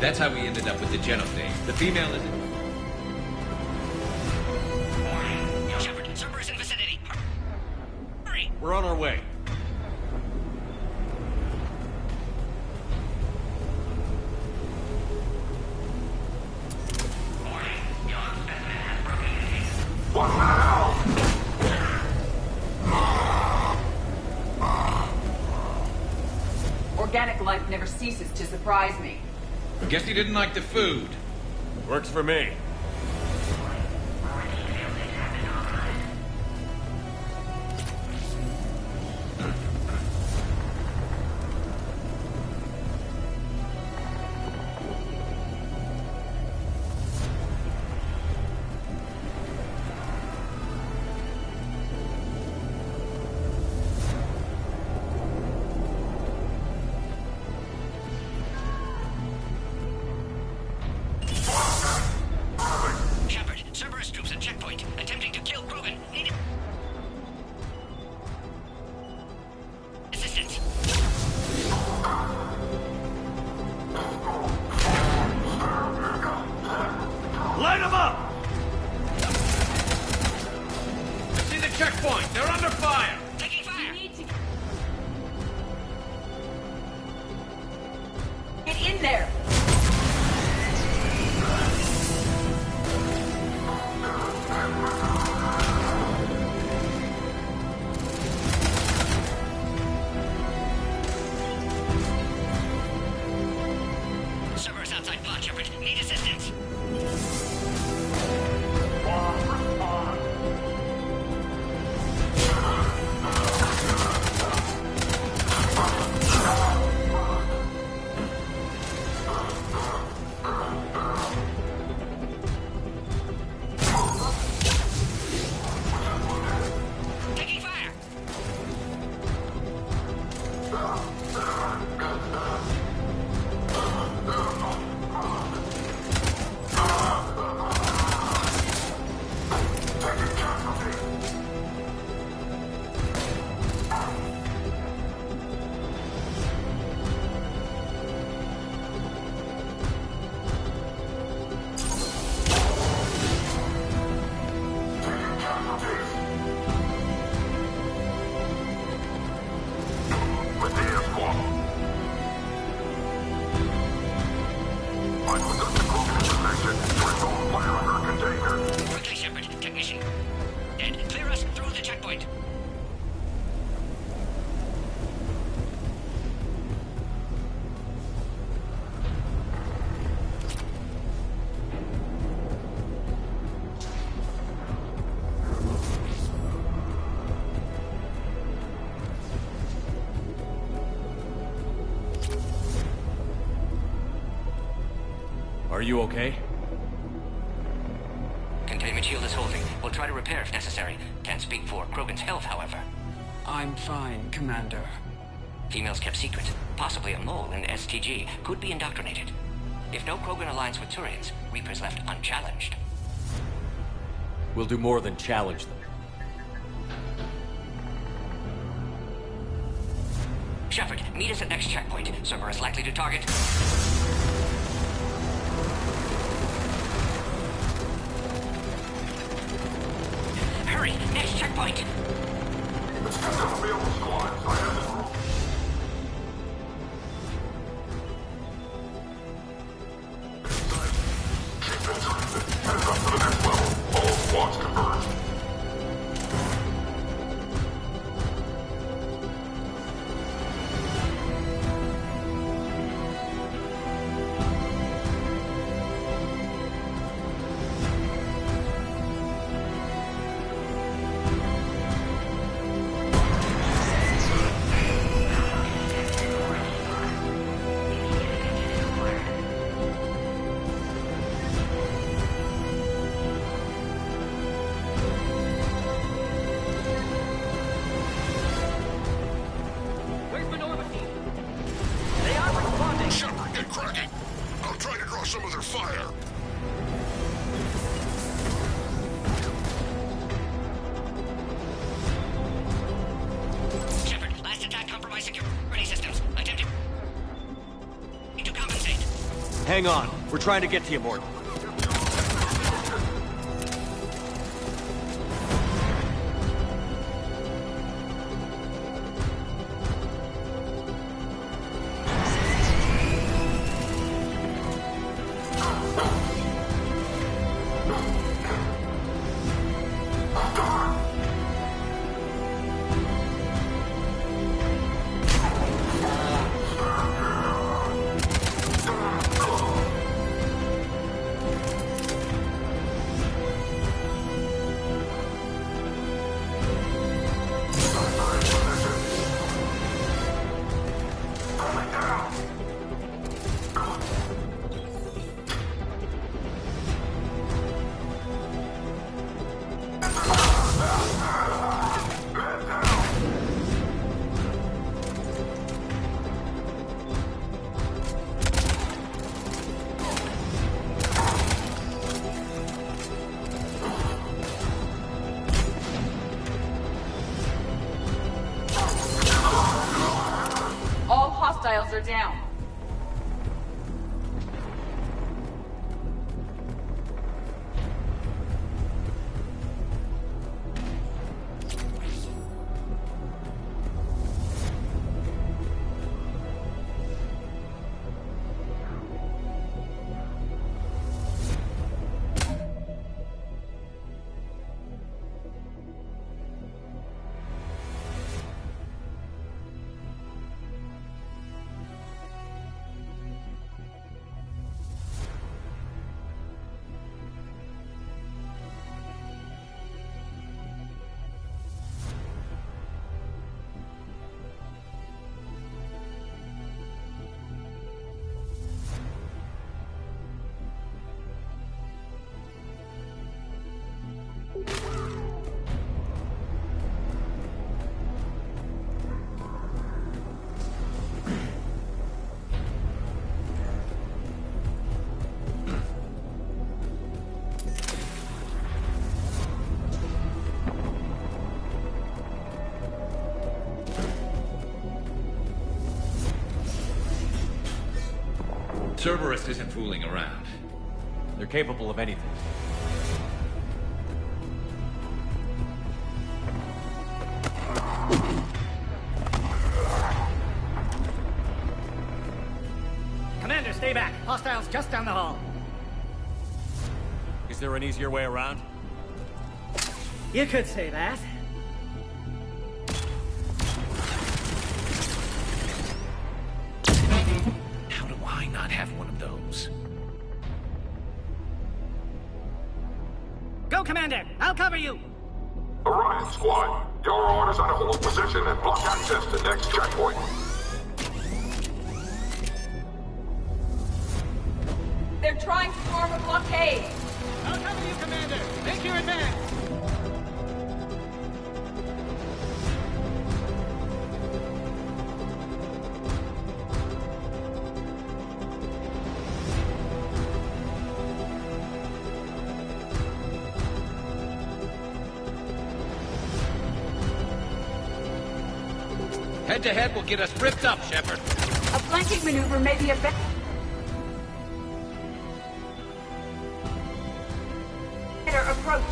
That's how we ended up with the genophage. The female is... Shepard, Cerberus in vicinity. Hurry! We're on our way. What the hell? Organic life never ceases to surprise me. I guess he didn't like the food. Works for me. Are you okay? Containment shield is holding. We'll try to repair if necessary. Can't speak for Krogan's health, however. I'm fine, Commander. Females kept secret. Possibly a mole in STG. Could be indoctrinated. If no Krogan aligns with Turians, Reaper's left unchallenged. We'll do more than challenge them. Shepard, meet us at next checkpoint. Cerberus likely to target. Hurry! Next checkpoint! It's just a real squad. I have this rule. Keep interested. Heads up to the next level. All squads converge. Some of their fire. Shepard, last attack compromised security systems. Attempting to compensate. Hang on. We're trying to get to you, Morton. Hostiles are down. Cerberus isn't fooling around. They're capable of anything. Commander, stay back. Hostiles just down the hall. Is there an easier way around? You could say that. How do I not have one of those? Go, Commander! I'll cover you! Orion Squad, your orders are to hold position and block access to next checkpoint. They're trying to form a blockade. I'll cover you, Commander! Make your advance! Head-to-head will get us ripped up, Shepard. A flanking maneuver may be a better approach.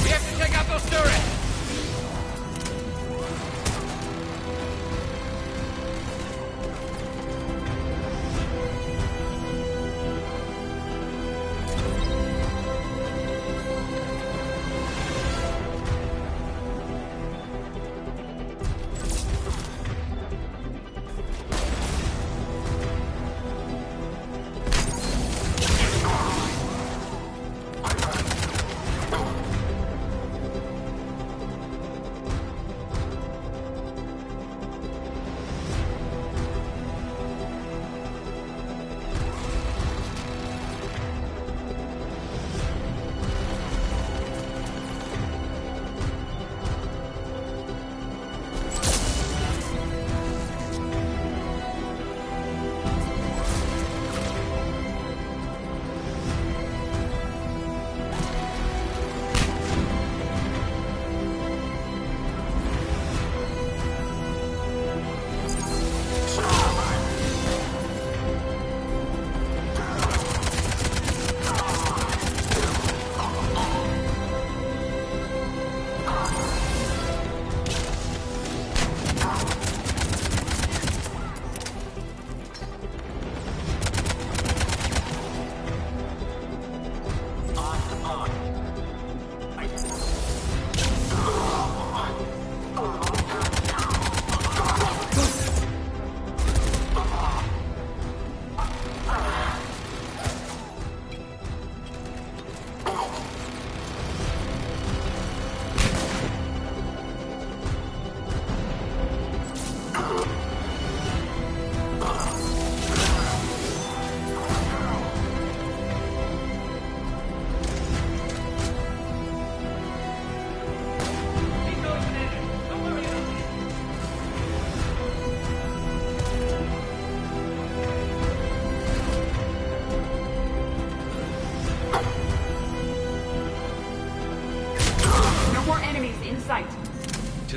We have to take out those turrets!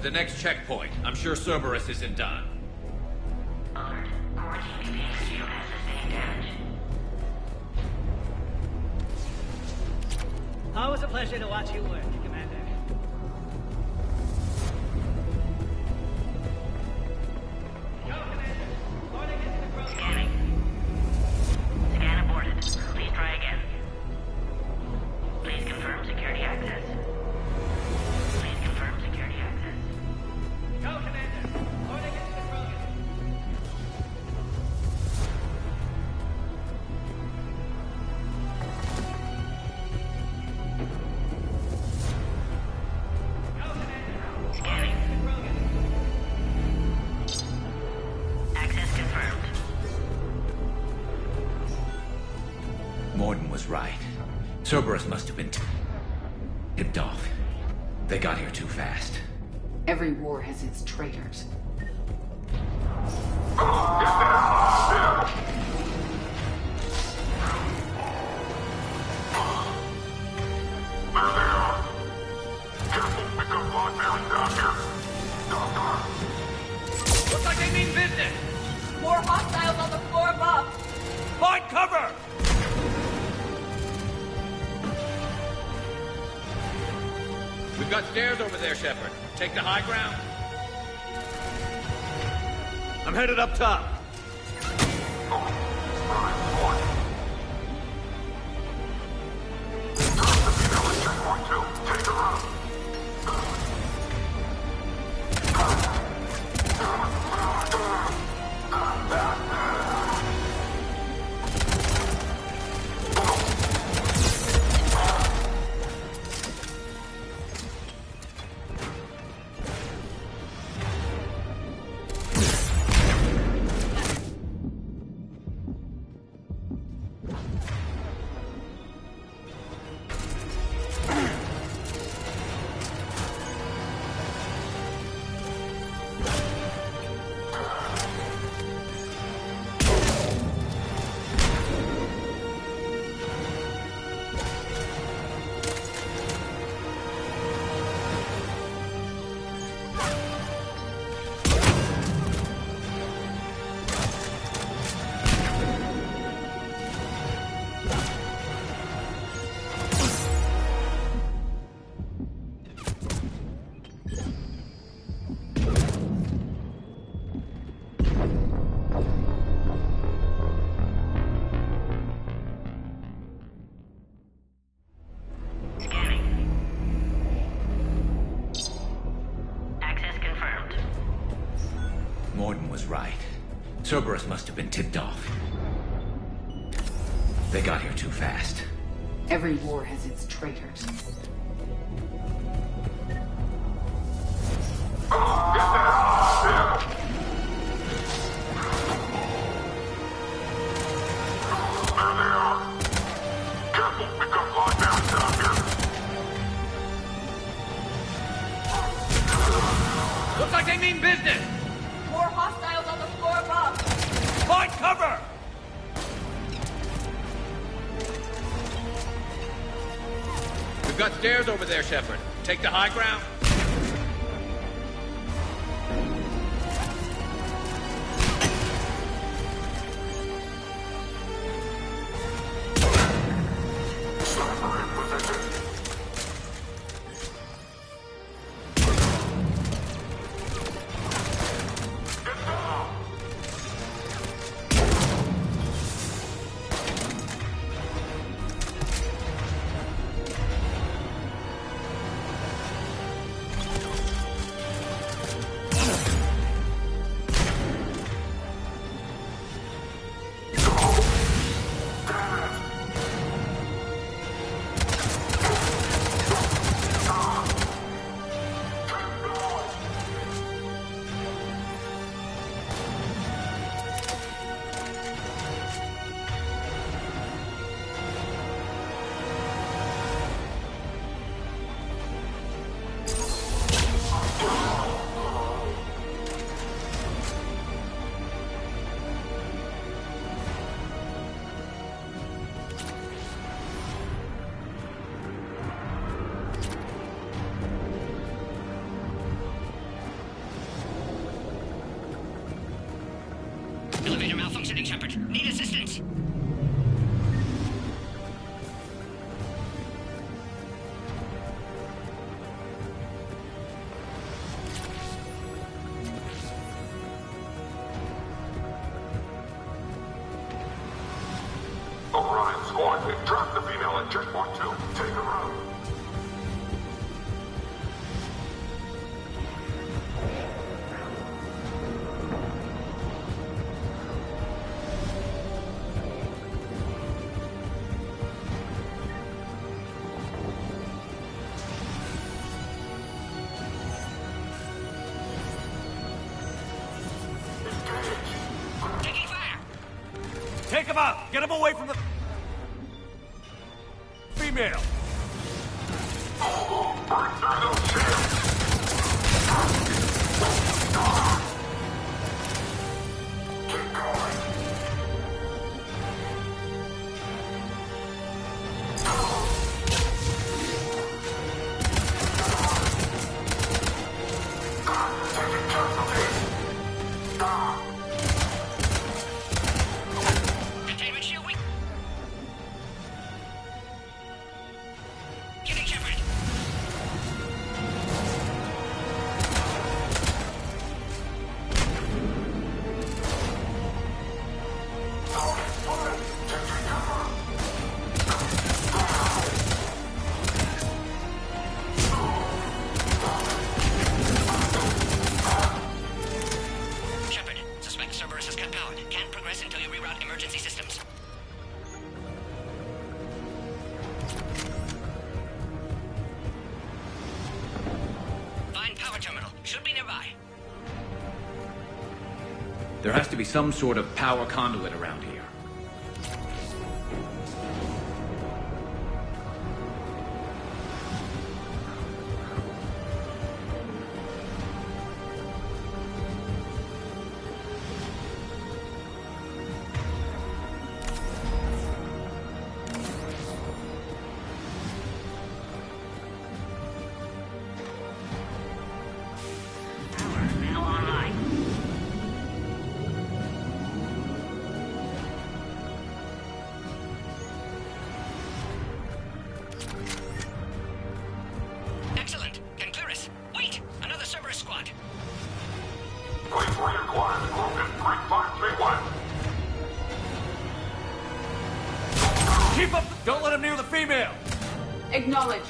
the next checkpoint. I'm sure Cerberus isn't done. Alert. Core TPP shield has sustained damage. Always a pleasure to watch you work, Commander. Go, Commander. Boarding into the ground. Scanning. Scan aborted. Please try again. Please confirm security access. Please confirm security access. Go, Commander. Boarding into the Krogan. Go, Commander. Scanning. Into the Krogan. Access confirmed. Morden was right. Cerberus must have been tipped off. They got here too fast. Every war has its traitors. Looks like they mean business! More hostiles on the floor above! Find cover! We've got stairs over there, Shepard. Take the high ground. I'm headed up top. Morden was right. Cerberus must have been tipped off. They got here too fast. Every war has its traitors. Looks like they mean business! More hostiles on the floor above! Find cover! We've got stairs over there, Shepard. Take the high ground. Listening, Shepard. Need assistance? Orion squad, they've trapped the female at checkpoint 2. Take her out. Taking fire! Take him out! Get him away from the... female! Break that little shield. Keep going. Taking casualties. Containment shield weak. Getting Shepard. Shepard, suspect Cerberus has cut power. Can't progress until you reroute emergency systems. Find power terminal. Should be nearby. There has to be some sort of power conduit around here. Excellent. Can clear us. Wait! Another Cerberus squad. Please reacquire the Krogan 3531. Keep up! Don't let him near the female! Acknowledge.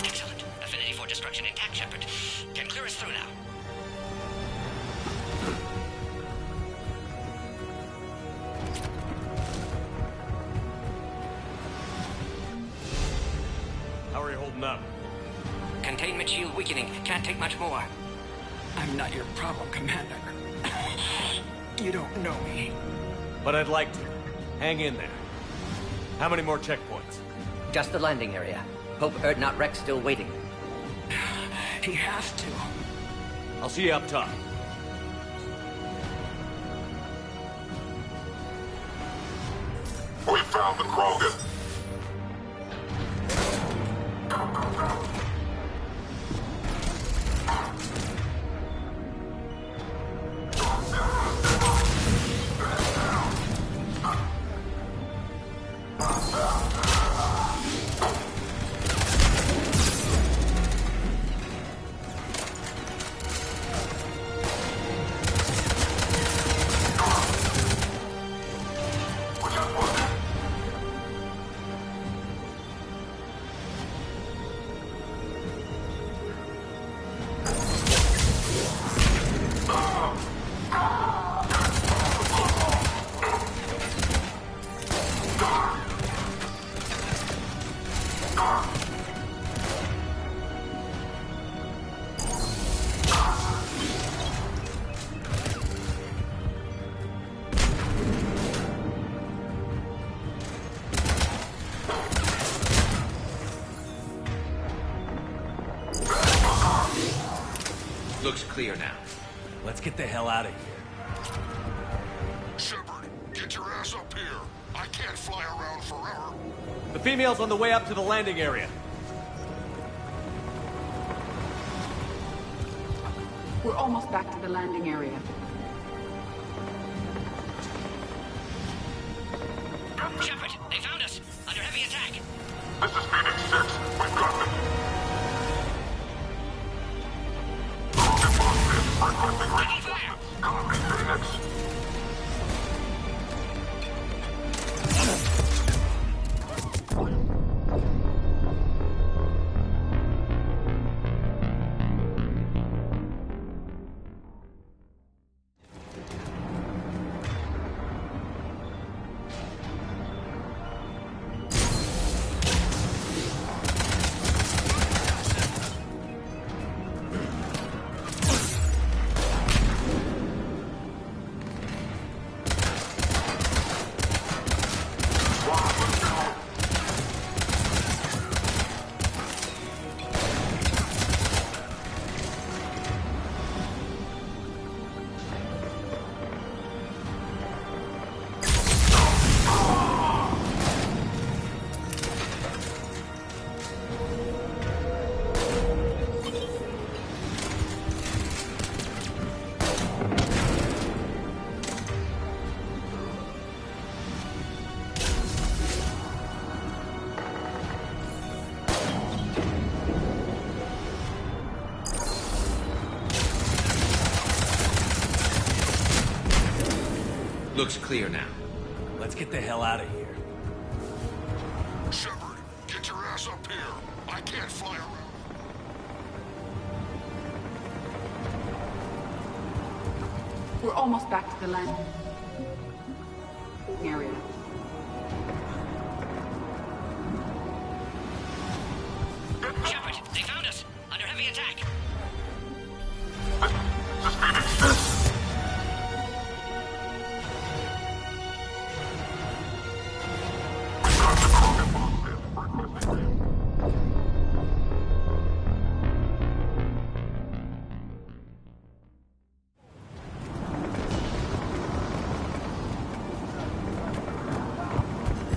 Excellent. Affinity for destruction intact, Shepard. Can clear us through now. How are you holding up? Containment shield weakening. Can't take much more. I'm not your problem, Commander. You don't know me. But I'd like to. Hang in there. How many more checkpoints? Just the landing area. Hope Erdnot Rex still waiting. He has to. I'll see you up top. We found the Krogan. Looks clear now. Let's get the hell out of here. Shepard, get your ass up here. I can't fly around forever. The female's on the way up to the landing area. We're almost back to the landing area. Shepard, they found us. Under heavy attack. This is Phoenix 6. We've got them. Taking fire. Copy, Phoenix. Looks clear now. Let's get the hell out of here. Shepard, get your ass up here. I can't fly around. We're almost back to the landing area. Shepard, they found us. Under heavy attack. This is Phoenix 6.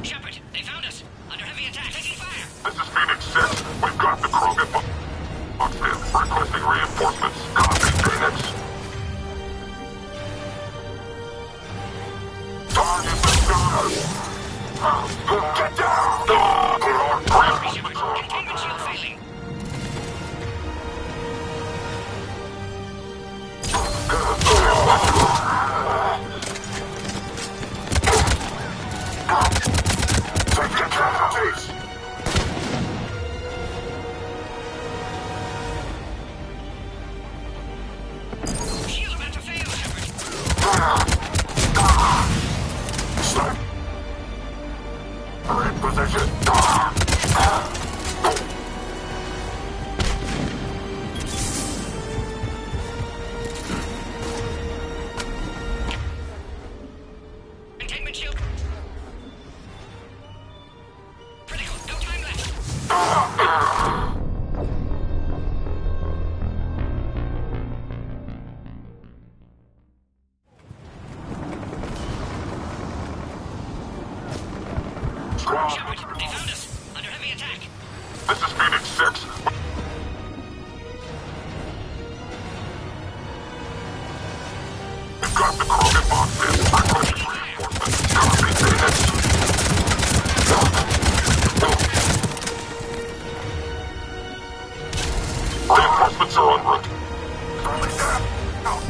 Shepard, they found us. Under heavy attack. Taking fire. This is Phoenix 6. We've got the Krogan box in. Requesting reinforcements. Copy, Phoenix. Target the stars. Get down! Shepard, containment shield failing. Take your casualties. Shield about to fail, Shepard. Snipe. We're in position. Containment shield. Critical. No time left. Shepard, they found us. Under heavy attack. This is Phoenix 6. We've got the Krogan box in. Requesting reinforcements. Copy, Phoenix. Reinforcements are en route. Friendly down. Out.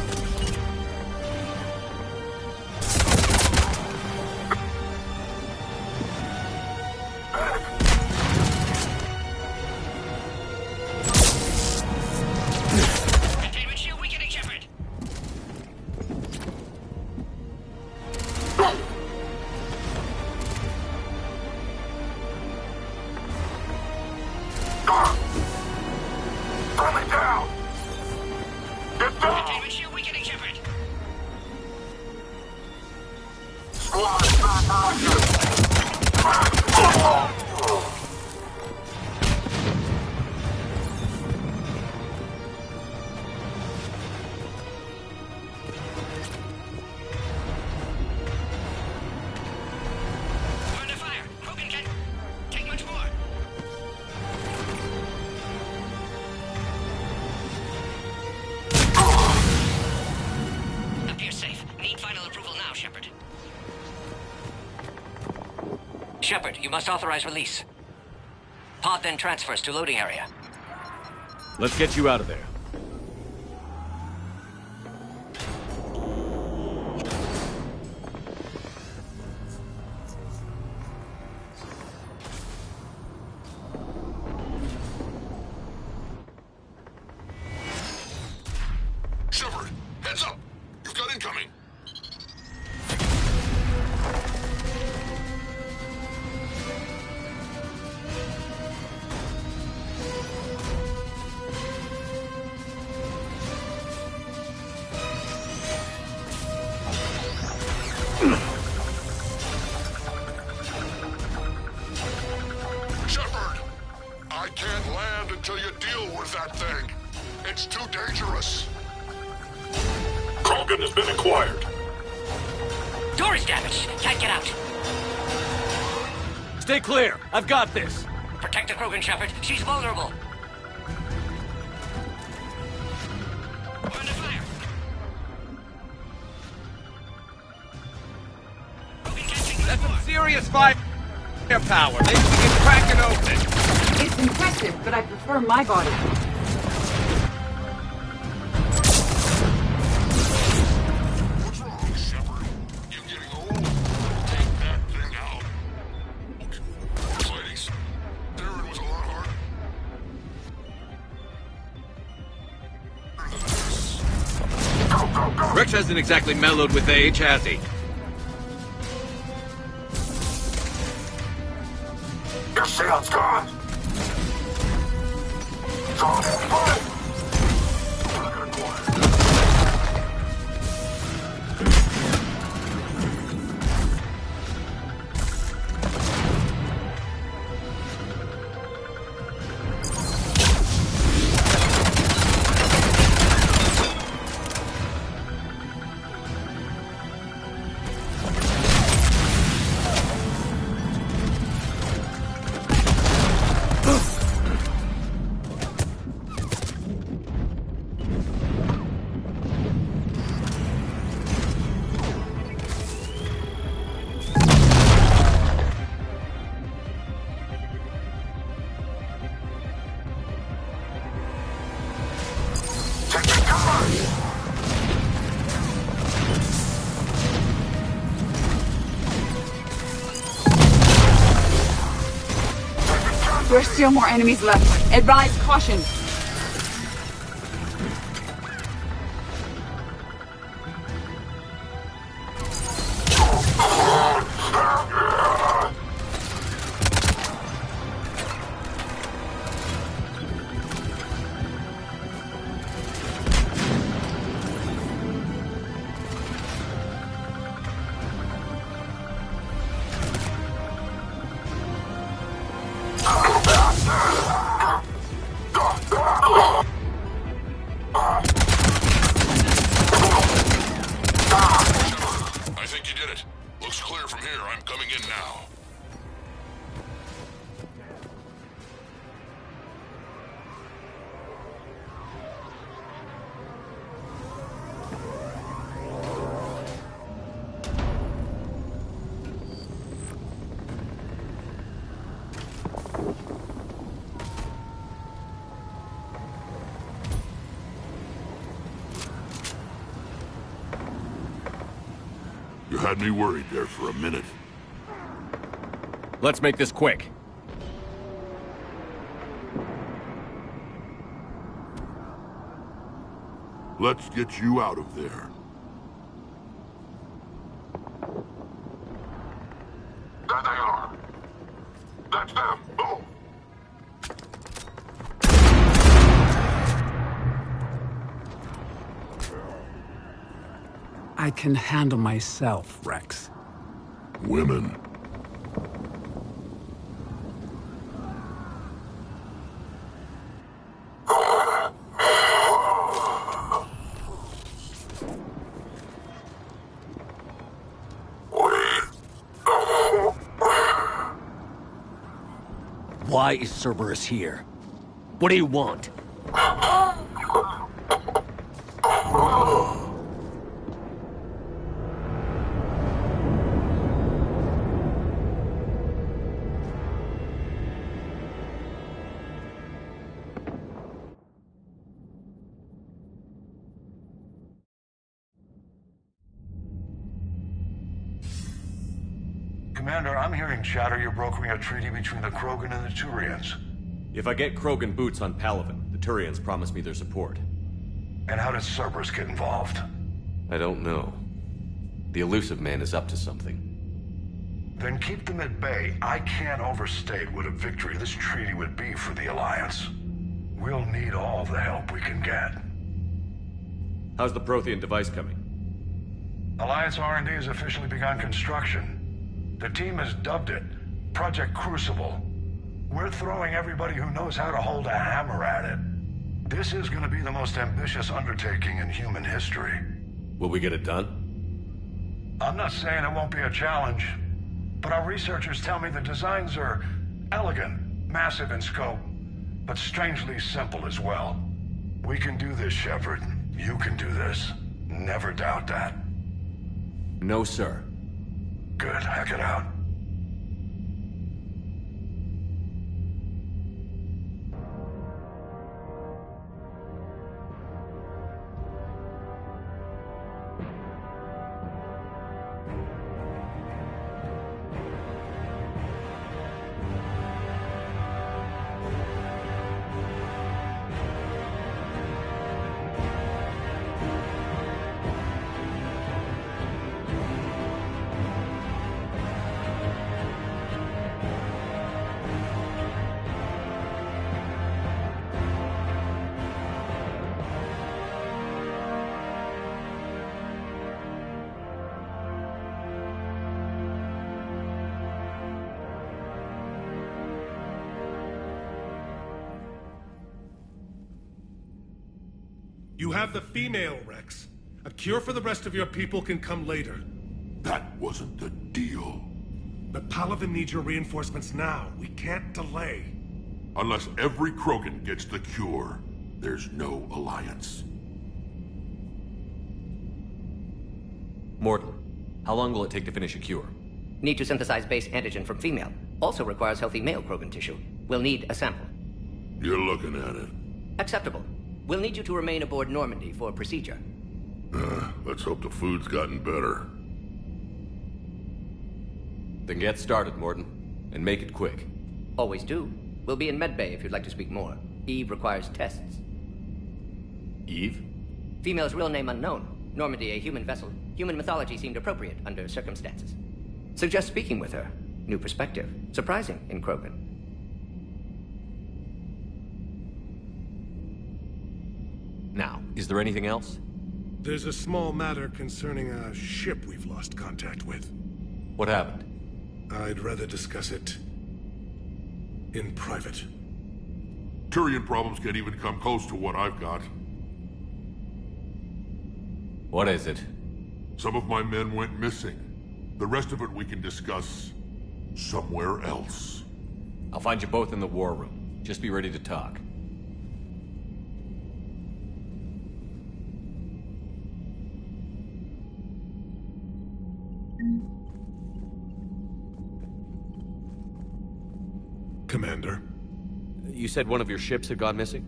Containment shield weakening, Shepard. Shepard, you must authorize release. Pod then transfers to loading area. Let's get you out of there. Shepard, heads up! You've got incoming! Shepard! I can't land until you deal with that thing. It's too dangerous. Krogan has been acquired. Door is damaged. Can't get out. Stay clear. I've got this. Protect the Krogan, Shepard. She's vulnerable. We're under fire. Krogan catching That's some serious firepower. Maybe we can crack it open. It's impressive, but I prefer my body. What's wrong, Shepard? You getting old? Take that thing out. Fighting Darren was a lot harder than this. Go, go, go! Rex hasn't exactly mellowed with age, has he? Your shield's gone! Draw it, fight! There are still more enemies left. Advise caution. I think you did it. Looks clear from here. I'm coming in now. You had me worried there for a minute. Let's make this quick. Let's get you out of there. There they are. That's them. Move. I can handle myself, Rex. Women. Why is Cerberus here? What do you want? Commander, I'm hearing chatter you're brokering a treaty between the Krogan and the Turians. If I get Krogan boots on Palaven, the Turians promise me their support. And how does Cerberus get involved? I don't know. The Elusive Man is up to something. Then keep them at bay. I can't overstate what a victory this treaty would be for the Alliance. We'll need all the help we can get. How's the Prothean device coming? Alliance R&D has officially begun construction. The team has dubbed it Project Crucible. We're throwing everybody who knows how to hold a hammer at it. This is going to be the most ambitious undertaking in human history. Will we get it done? I'm not saying it won't be a challenge, but our researchers tell me the designs are elegant, massive in scope, but strangely simple as well. We can do this, Shepard. You can do this. Never doubt that. No, sir. Good. Hack it out. You have the female, Rex. A cure for the rest of your people can come later. That wasn't the deal. The Palaven needs your reinforcements now. We can't delay. Unless every Krogan gets the cure, there's no alliance. Morton, how long will it take to finish a cure? Need to synthesize base antigen from female. Also requires healthy male Krogan tissue. We'll need a sample. You're looking at it. Acceptable. We'll need you to remain aboard Normandy for procedure. Let's hope the food's gotten better. Then get started, Morton. And make it quick. Always do. We'll be in medbay if you'd like to speak more. Eve requires tests. Eve? Female's real name unknown. Normandy a human vessel. Human mythology seemed appropriate under circumstances. Suggest speaking with her. New perspective. Surprising in Krogan. Now, is there anything else? There's a small matter concerning a ship we've lost contact with. What happened? I'd rather discuss it in private. Turian problems can't even come close to what I've got. What is it? Some of my men went missing. The rest of it we can discuss somewhere else. I'll find you both in the war room. Just be ready to talk. Commander. You said one of your ships had gone missing?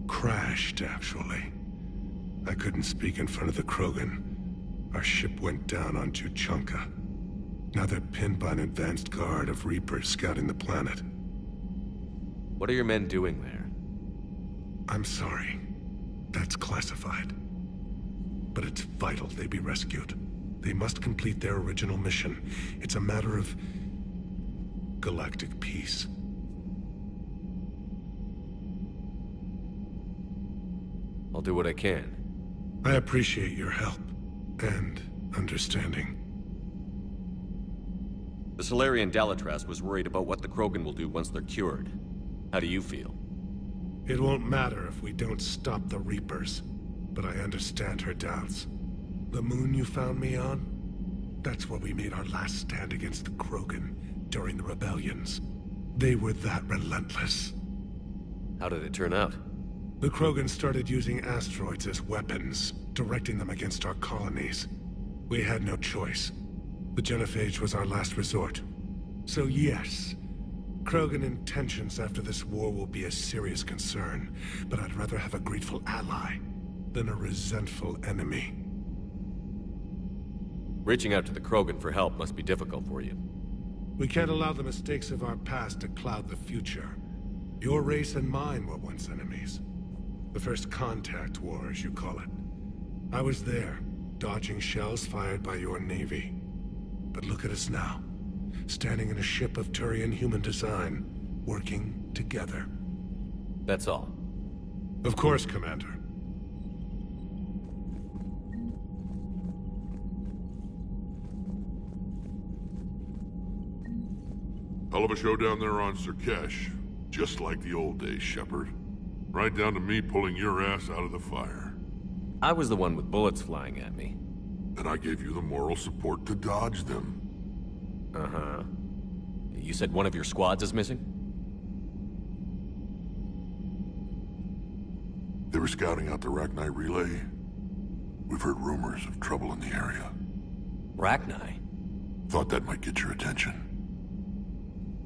Crashed, actually. I couldn't speak in front of the Krogan. Our ship went down on Tuchanka. Now they're pinned by an advanced guard of Reapers scouting the planet. What are your men doing there? I'm sorry. That's classified. But it's vital they be rescued. They must complete their original mission. It's a matter of galactic peace. I'll do what I can. I appreciate your help and understanding. The Solarian Dalatras was worried about what the Krogan will do once they're cured. How do you feel? It won't matter if we don't stop the Reapers, but I understand her doubts. The moon you found me on? That's where we made our last stand against the Krogan during the rebellions. They were that relentless. How did it turn out? The Krogan started using asteroids as weapons, directing them against our colonies. We had no choice. The genophage was our last resort. So yes, Krogan intentions after this war will be a serious concern, but I'd rather have a grateful ally than a resentful enemy. Reaching out to the Krogan for help must be difficult for you. We can't allow the mistakes of our past to cloud the future. Your race and mine were once enemies. The first contact war, as you call it. I was there, dodging shells fired by your navy. But look at us now, standing in a ship of Turian human design, working together. That's all. Of course, Commander. Hell of a show down there on Sirkesh. Just like the old days, Shepard. Right down to me pulling your ass out of the fire. I was the one with bullets flying at me. And I gave you the moral support to dodge them. Uh-huh. You said one of your squads is missing? They were scouting out the Rachni relay. We've heard rumors of trouble in the area. Rachni? Thought that might get your attention.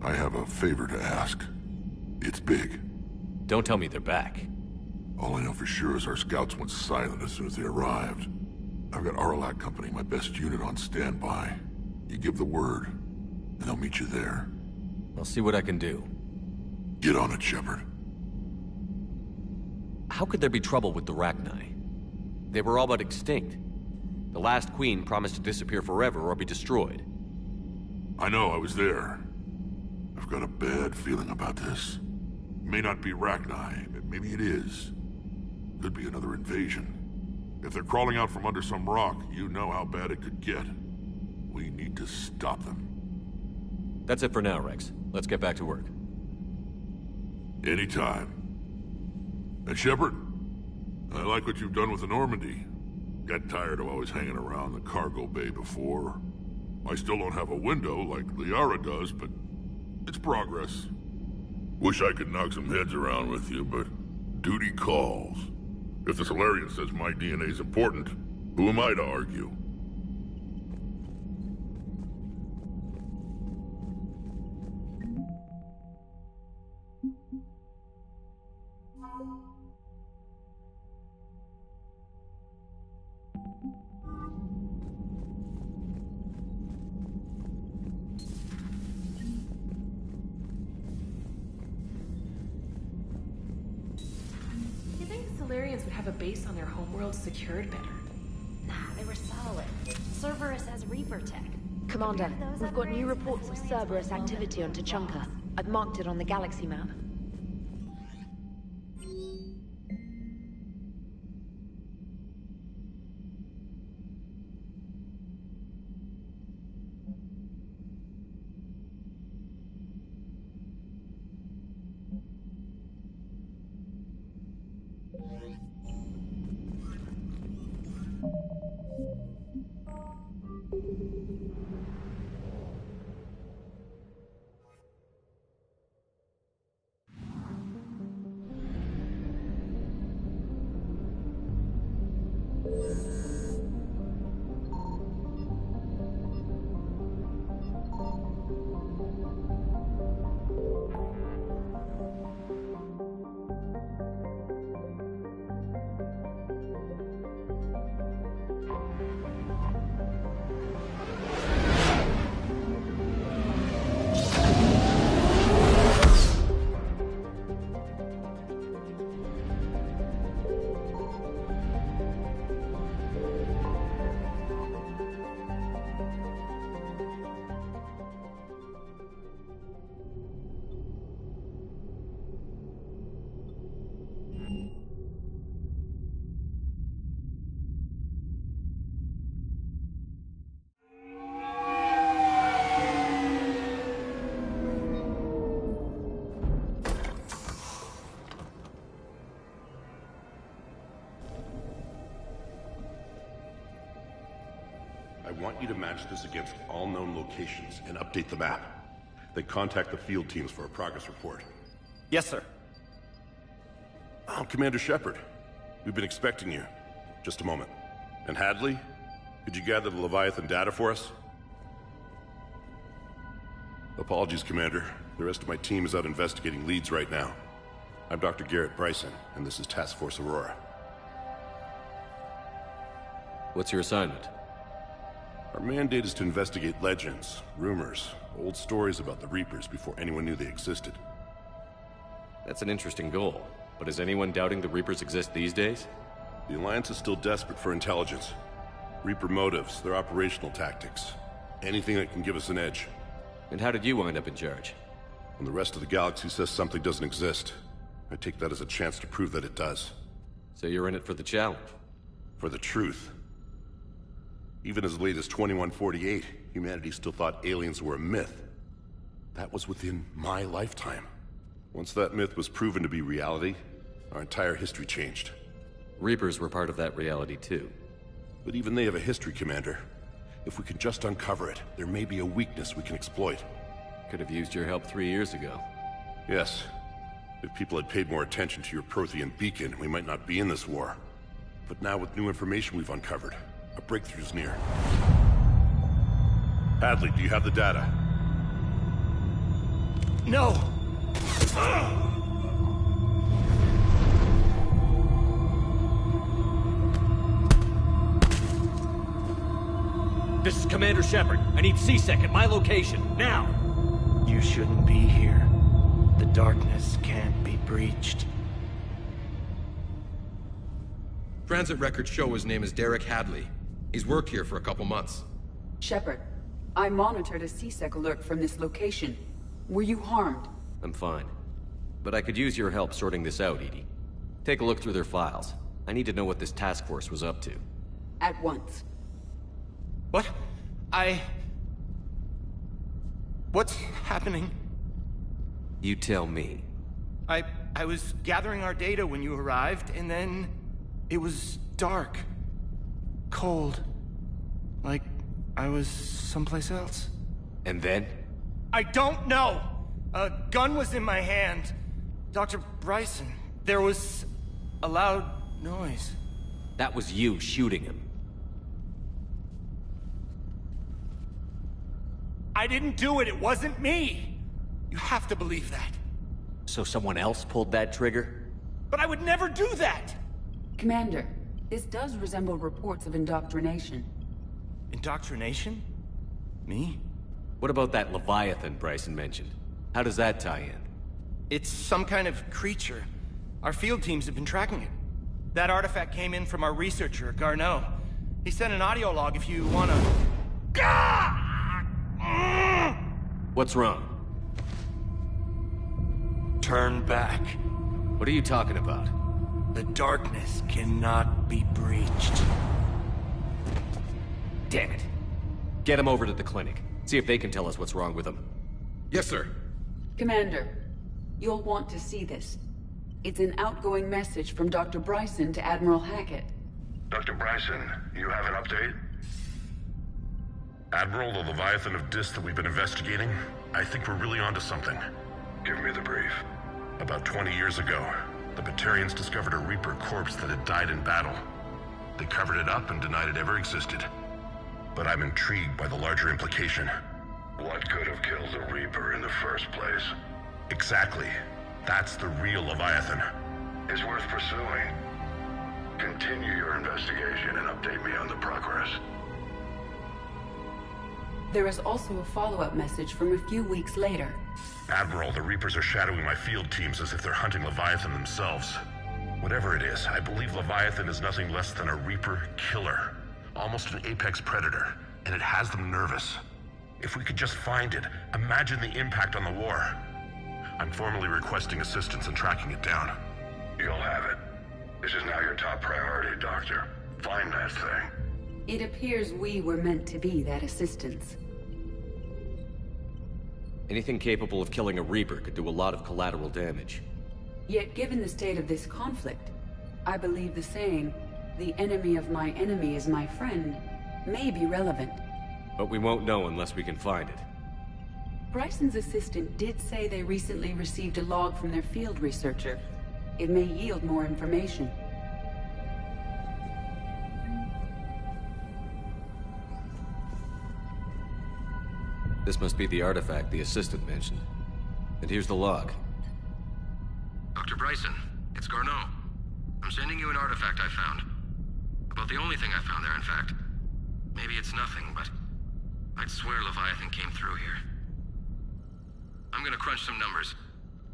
I have a favor to ask. It's big. Don't tell me they're back. All I know for sure is our scouts went silent as soon as they arrived. I've got Aralak Company, my best unit, on standby. You give the word, and they'll meet you there. I'll see what I can do. Get on it, Shepard. How could there be trouble with the Rachni? They were all but extinct. The last queen promised to disappear forever or be destroyed. I know, I was there. I've got a bad feeling about this. It may not be Rachni, but maybe it is. Could be another invasion. If they're crawling out from under some rock, you know how bad it could get. We need to stop them. That's it for now, Rex. Let's get back to work. Anytime. And Shepard, I like what you've done with the Normandy. Got tired of always hanging around the cargo bay before. I still don't have a window like Liara does, but it's progress. Wish I could knock some heads around with you, but duty calls. If the Solarian says my DNA's important, who am I to argue? Would have a base on their homeworld secured better. Nah, they were solid. Cerberus has Reaper tech. Commander, we've got new reports of Cerberus activity on Tuchanka. I've marked it on the galaxy map. I want you to match this against all known locations and update the map. Then contact the field teams for a progress report. Yes, sir. I'm Commander Shepard. We've been expecting you. Just a moment. And Hadley, could you gather the Leviathan data for us? Apologies, Commander. The rest of my team is out investigating leads right now. I'm Dr. Garrett Bryson, and this is Task Force Aurora. What's your assignment? Our mandate is to investigate legends, rumors, old stories about the Reapers before anyone knew they existed. That's an interesting goal, but is anyone doubting the Reapers exist these days? The Alliance is still desperate for intelligence. Reaper motives, their operational tactics. Anything that can give us an edge. And how did you wind up in charge? When the rest of the galaxy says something doesn't exist, I take that as a chance to prove that it does. So you're in it for the challenge? For the truth. Even as late as 2148, humanity still thought aliens were a myth. That was within my lifetime. Once that myth was proven to be reality, our entire history changed. Reapers were part of that reality too. But even they have a history, Commander. If we can just uncover it, there may be a weakness we can exploit. Could have used your help 3 years ago. Yes. If people had paid more attention to your Prothean beacon, we might not be in this war. But now with new information we've uncovered, a breakthrough's near. Hadley, do you have the data? No! This is Commander Shepard. I need C-Sec at my location, now! You shouldn't be here. The darkness can't be breached. Transit records show his name is Derek Hadley. He's worked here for a couple months. Shepard, I monitored a C-Sec alert from this location. Were you harmed? I'm fine. But I could use your help sorting this out, Edie. Take a look through their files. I need to know what this task force was up to. At once. What? What's happening? You tell me. I was gathering our data when you arrived, and then it was dark. Cold. Like I was someplace else. And then? I don't know! A gun was in my hand. Dr. Bryson, there was a loud noise. That was you shooting him. I didn't do it, it wasn't me! You have to believe that. So someone else pulled that trigger? But I would never do that! Commander, this does resemble reports of indoctrination. Indoctrination? Me? What about that Leviathan Bryson mentioned? How does that tie in? It's some kind of creature. Our field teams have been tracking it. That artifact came in from our researcher, Garneau. He sent an audio log if you wanna... What's wrong? Turn back. What are you talking about? The darkness cannot be breached. Damn it. Get him over to the clinic. See if they can tell us what's wrong with him. Yes, sir. Commander, you'll want to see this. It's an outgoing message from Dr. Bryson to Admiral Hackett. Dr. Bryson, you have an update? Admiral, the Leviathan of Dis that we've been investigating, I think we're really onto something. Give me the brief. About 20 years ago, the Batarians discovered a Reaper corpse that had died in battle. They covered it up and denied it ever existed. But I'm intrigued by the larger implication. What could have killed the Reaper in the first place? Exactly. That's the real Leviathan. It's worth pursuing. Continue your investigation and update me on the progress. There is also a follow-up message from a few weeks later. Admiral, the Reapers are shadowing my field teams as if they're hunting Leviathan themselves. Whatever it is, I believe Leviathan is nothing less than a Reaper killer. Almost an apex predator, and it has them nervous. If we could just find it, imagine the impact on the war. I'm formally requesting assistance in tracking it down. You'll have it. This is now your top priority, Doctor. Find that thing. It appears we were meant to be that assistance. Anything capable of killing a Reaper could do a lot of collateral damage. Yet given the state of this conflict, I believe the saying, "The enemy of my enemy is my friend," may be relevant. But we won't know unless we can find it. Bryson's assistant did say they recently received a log from their field researcher. It may yield more information. This must be the artifact the assistant mentioned. And here's the log. Dr. Bryson, it's Garneau. I'm sending you an artifact I found. About the only thing I found there, in fact. Maybe it's nothing, but I'd swear Leviathan came through here. I'm gonna crunch some numbers.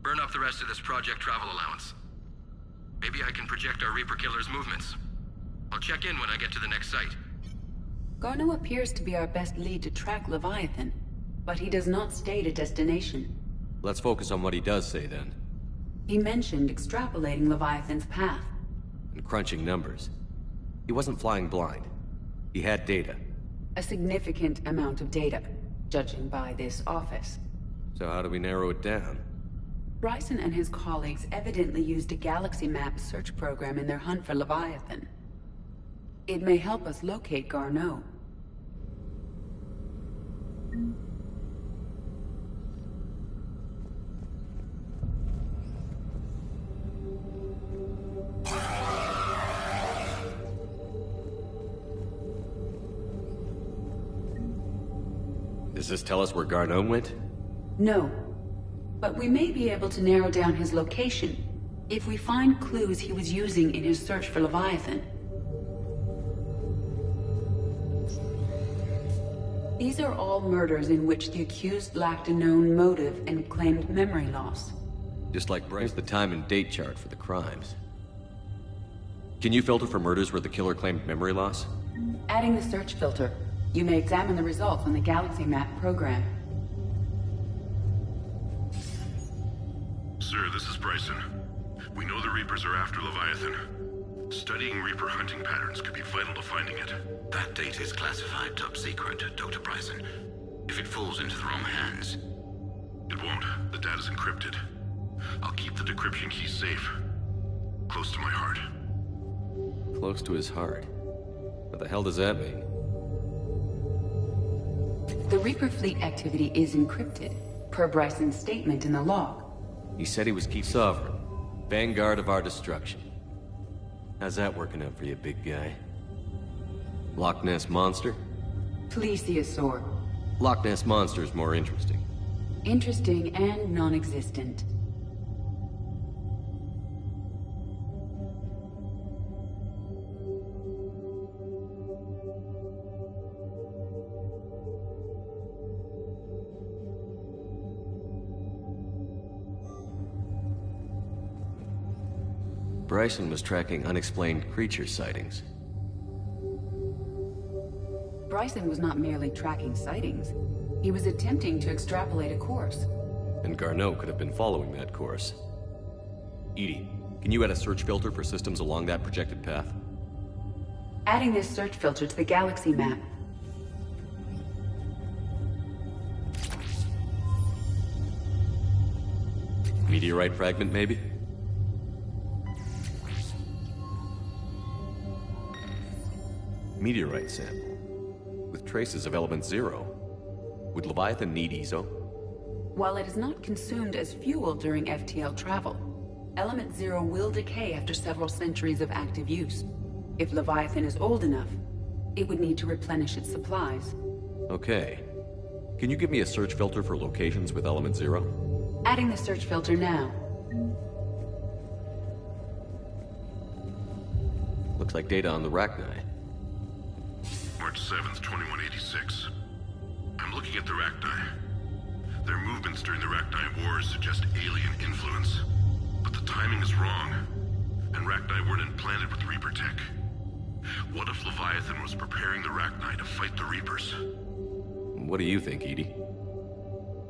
Burn up the rest of this Project Travel allowance. Maybe I can project our Reaper Killer's movements. I'll check in when I get to the next site. Garneau appears to be our best lead to track Leviathan, but he does not state a destination. Let's focus on what he does say, then. He mentioned extrapolating Leviathan's path. And crunching numbers. He wasn't flying blind. He had data. A significant amount of data, judging by this office. So how do we narrow it down? Bryson and his colleagues evidently used a galaxy map search program in their hunt for Leviathan. It may help us locate Garneau. Does this tell us where Garneau went? No. But we may be able to narrow down his location if we find clues he was using in his search for Leviathan. These are all murders in which the accused lacked a known motive and claimed memory loss. Just like Bryce, the time and date chart for the crimes. Can you filter for murders where the killer claimed memory loss? Adding the search filter, you may examine the results on the Galaxy Map program. Sir, this is Bryson. We know the Reapers are after Leviathan. Studying Reaper hunting patterns could be vital to finding it. That data is classified top secret, Dr. Bryson. If it falls into the wrong hands... It won't. The data's encrypted. I'll keep the decryption key safe. Close to my heart. Close to his heart? What the hell does that mean? The Reaper fleet activity is encrypted, per Bryson's statement in the log. He said he was Key Sovereign, vanguard of our destruction. How's that working out for you, big guy? Loch Ness Monster? Plesiosaur. Loch Ness Monster is more interesting. Interesting and non-existent. Bryson was tracking unexplained creature sightings. Bryson was not merely tracking sightings. He was attempting to extrapolate a course. And Garneau could have been following that course. EDI, can you add a search filter for systems along that projected path? Adding this search filter to the Galaxy Map. Meteorite fragment, maybe? Meteorite sample, with traces of element 0. Would Leviathan need ESO? While it is not consumed as fuel during FTL travel, element 0 will decay after several centuries of active use. If Leviathan is old enough, it would need to replenish its supplies. Okay. Can you give me a search filter for locations with element 0? Adding the search filter now. Looks like data on the Rachni. March 7th, 2186. I'm looking at the Rachni. Their movements during the Rachni Wars suggest alien influence. But the timing is wrong. And Rachni weren't implanted with Reaper tech. What if Leviathan was preparing the Rachni to fight the Reapers? What do you think, EDI?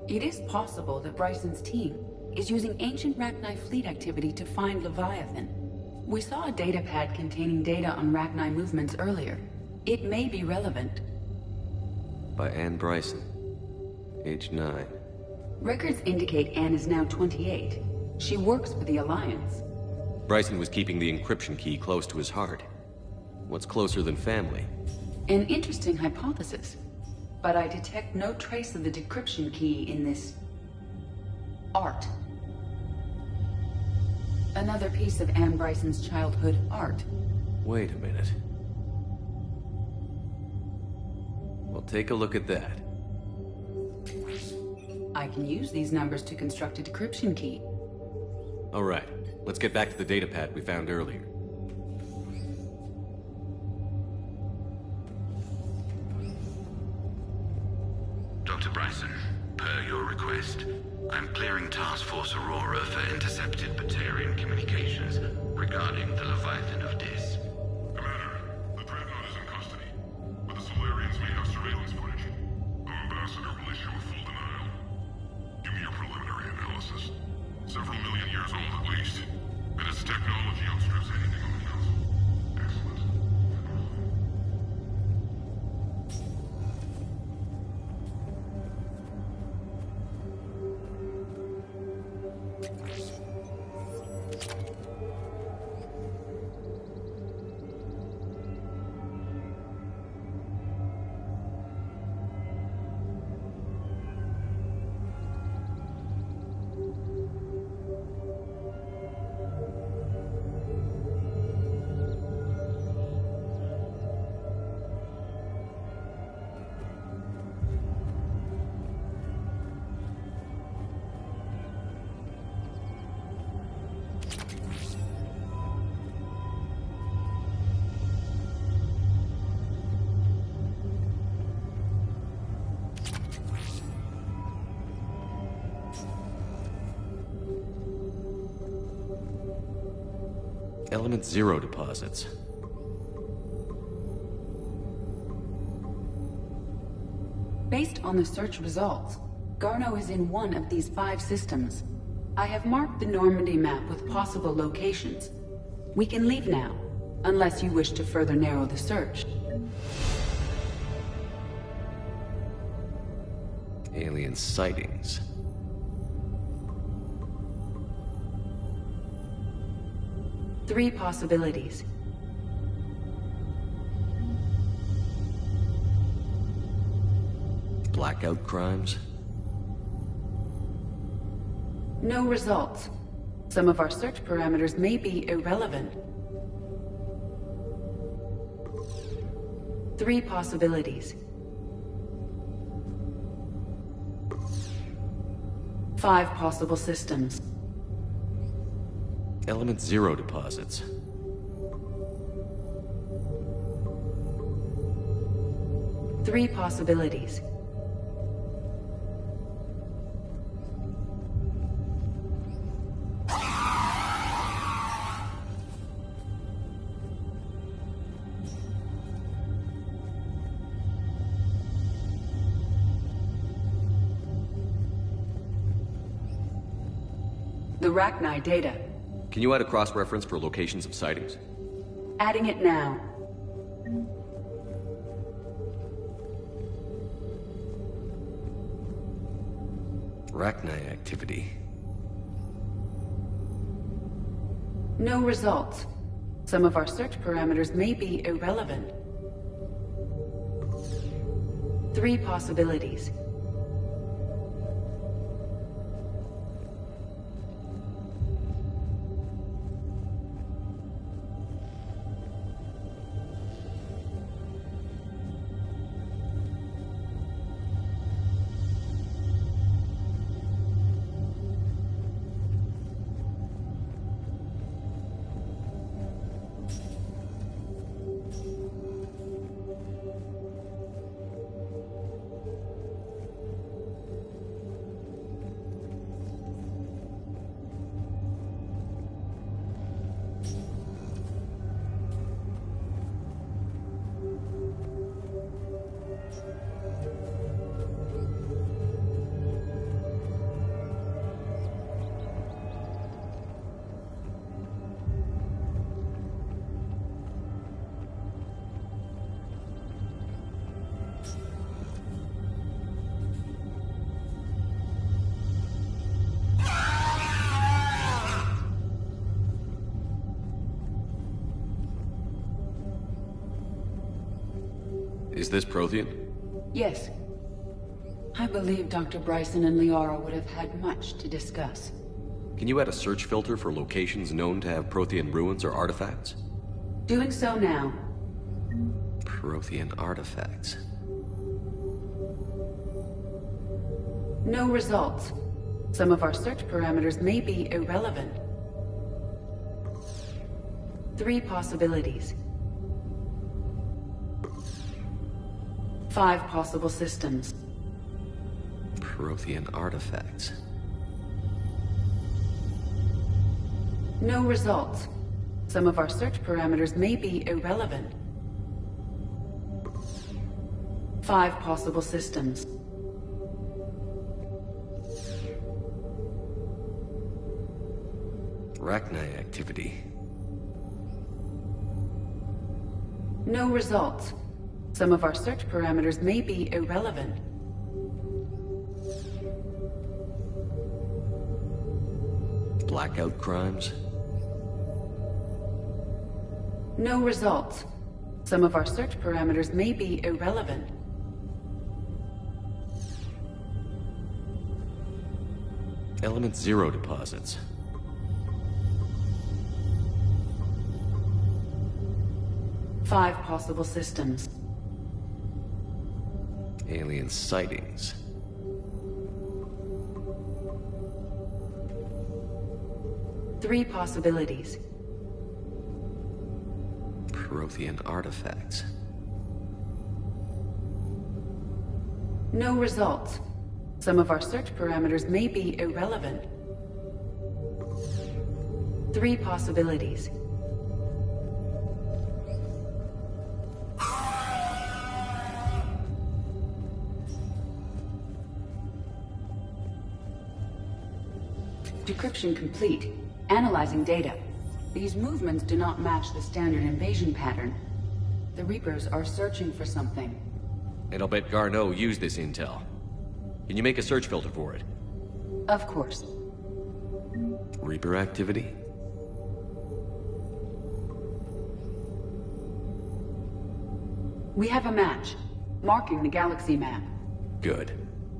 It is possible that Bryson's team is using ancient Rachni fleet activity to find Leviathan. We saw a data pad containing data on Rachni movements earlier. It may be relevant. By Anne Bryson. Age 9. Records indicate Anne is now 28. She works for the Alliance. Bryson was keeping the encryption key close to his heart. What's closer than family? An interesting hypothesis. But I detect no trace of the decryption key in this... art. Another piece of Anne Bryson's childhood art. Wait a minute. Well, take a look at that. I can use these numbers to construct a decryption key. All right, let's get back to the data pad we found earlier. Dr. Bryson, per your request, I'm clearing Task Force Aurora for intercepted Batarian communications regarding the Leviathan of Dis. Commander, the Dreadnought is in custody, but the Solarians may have surveillance footage. Our ambassador will issue a full denial. Give me your preliminary analysis. Several million years old at least, and its technology outstrips anything on the Council. Excellent. Element Zero deposits. Based on the search results, Garno is in one of these 5 systems. I have marked the Normandy map with possible locations. We can leave now, unless you wish to further narrow the search. Alien sightings. Three possibilities. Blackout crimes? No results. Some of our search parameters may be irrelevant. Three possibilities. 5 possible systems. Element Zero deposits. Three possibilities. The Rachni data. Can you add a cross-reference for locations of sightings? Adding it now. Rachni activity. No results. Some of our search parameters may be irrelevant. Three possibilities. Is this Prothean? Yes. I believe Dr. Bryson and Liara would have had much to discuss. Can you add a search filter for locations known to have Prothean ruins or artifacts? Doing so now. Prothean artifacts. No results. Some of our search parameters may be irrelevant. Three possibilities. 5 possible systems. Prothean artifacts. No results. Some of our search parameters may be irrelevant. 5 possible systems. Rachni activity. No results. Some of our search parameters may be irrelevant. Blackout crimes. No results. Some of our search parameters may be irrelevant. Element Zero deposits. Five possible systems. Alien sightings. Three possibilities. Prothean artifacts. No results. Some of our search parameters may be irrelevant. Three possibilities. Decryption complete. Analyzing data. These movements do not match the standard invasion pattern. The Reapers are searching for something. And I'll bet Garneau used this intel. Can you make a search filter for it? Of course. Reaper activity? We have a match, marking the galaxy map. Good.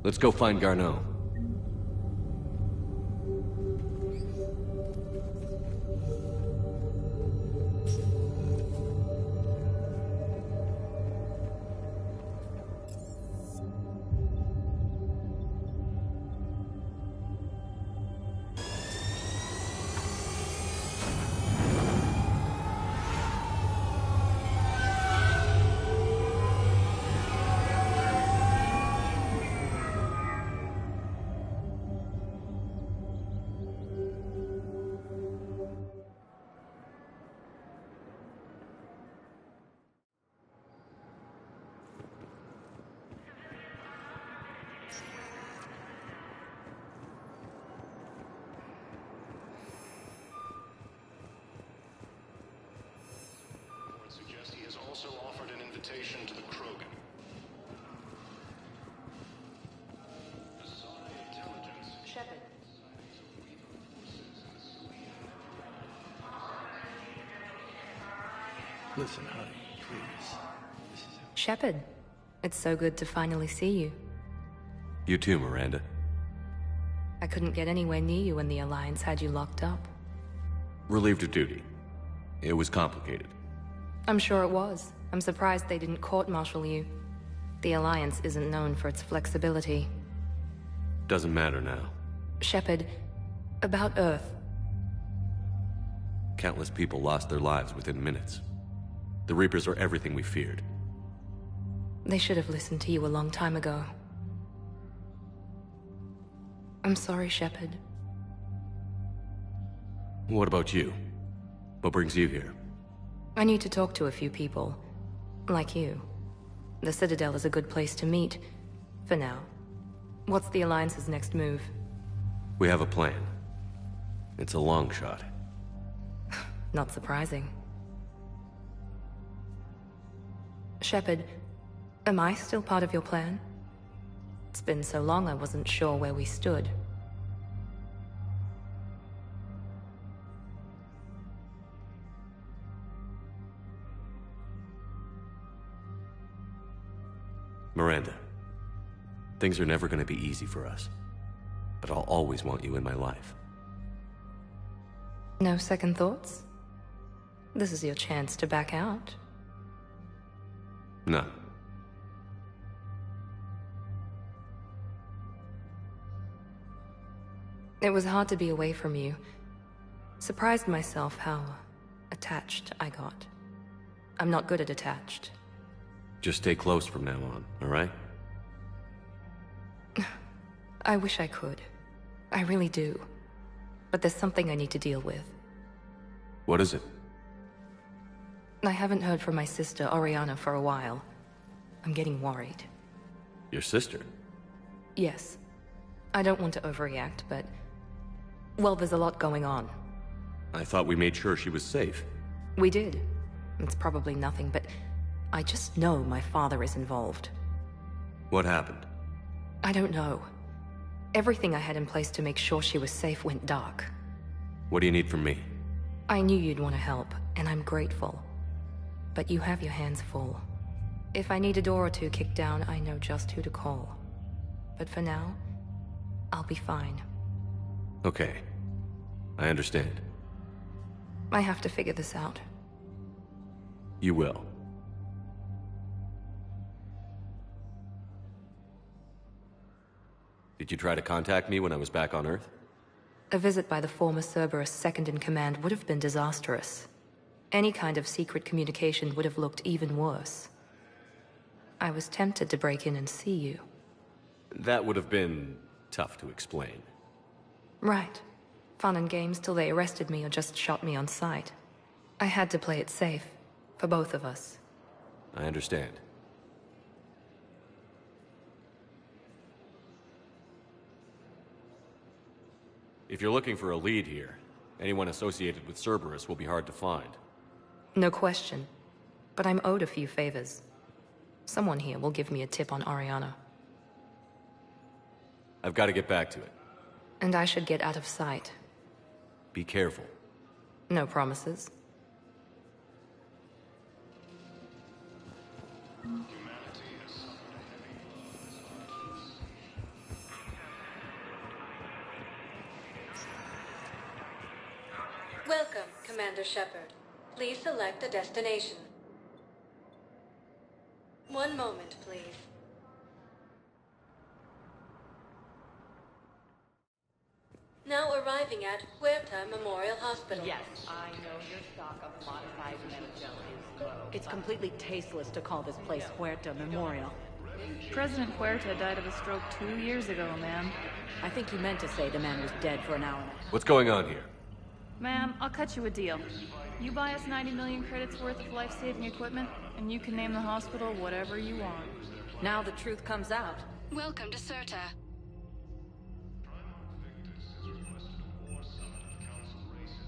Let's go find Garneau. To the Krogan. Shepard. Listen, honey, please. Shepard, it's so good to finally see you. You too, Miranda. I couldn't get anywhere near you when the Alliance had you locked up. Relieved of duty. It was complicated. I'm sure it was. I'm surprised they didn't court-martial you. The Alliance isn't known for its flexibility. Doesn't matter now. Shepard, about Earth. Countless people lost their lives within minutes. The Reapers are everything we feared. They should have listened to you a long time ago. I'm sorry, Shepard. What about you? What brings you here? I need to talk to a few people. Like you. The Citadel is a good place to meet. For now. What's the Alliance's next move? We have a plan. It's a long shot. Not surprising. Shepard, am I still part of your plan? It's been so long I wasn't sure where we stood. Miranda, things are never going to be easy for us. But I'll always want you in my life. No second thoughts? This is your chance to back out. No. It was hard to be away from you. Surprised myself how attached I got. I'm not good at attached. Just stay close from now on, all right? I wish I could. I really do. But there's something I need to deal with. What is it? I haven't heard from my sister, Oriana, for a while. I'm getting worried. Your sister? Yes. I don't want to overreact, but... well, there's a lot going on. I thought we made sure she was safe. We did. It's probably nothing, but... I just know my father is involved. What happened? I don't know. Everything I had in place to make sure she was safe went dark. What do you need from me? I knew you'd want to help, and I'm grateful. But you have your hands full. If I need a door or two kicked down, I know just who to call. But for now, I'll be fine. Okay. I understand. I have to figure this out. You will. Did you try to contact me when I was back on Earth? A visit by the former Cerberus second-in-command would have been disastrous. Any kind of secret communication would have looked even worse. I was tempted to break in and see you. That would have been tough to explain. Right. Fun and games till they arrested me or just shot me on sight. I had to play it safe, for both of us. I understand. If you're looking for a lead here, anyone associated with Cerberus will be hard to find. No question. But I'm owed a few favors. Someone here will give me a tip on Oriana. I've got to get back to it. And I should get out of sight. Be careful. No promises. Welcome, Commander Shepard. Please select a destination. One moment, please. Now arriving at Huerta Memorial Hospital. Yes, I know your stock of modified Menagel is low. It's completely tasteless to call this place Huerta Memorial. President Huerta died of a stroke 2 years ago, ma'am. I think you meant to say the man was dead for an hour and a half. What's going on here? Ma'am, I'll cut you a deal. You buy us 90 million credits worth of life-saving equipment, and you can name the hospital whatever you want. Now the truth comes out. Welcome to CERTA.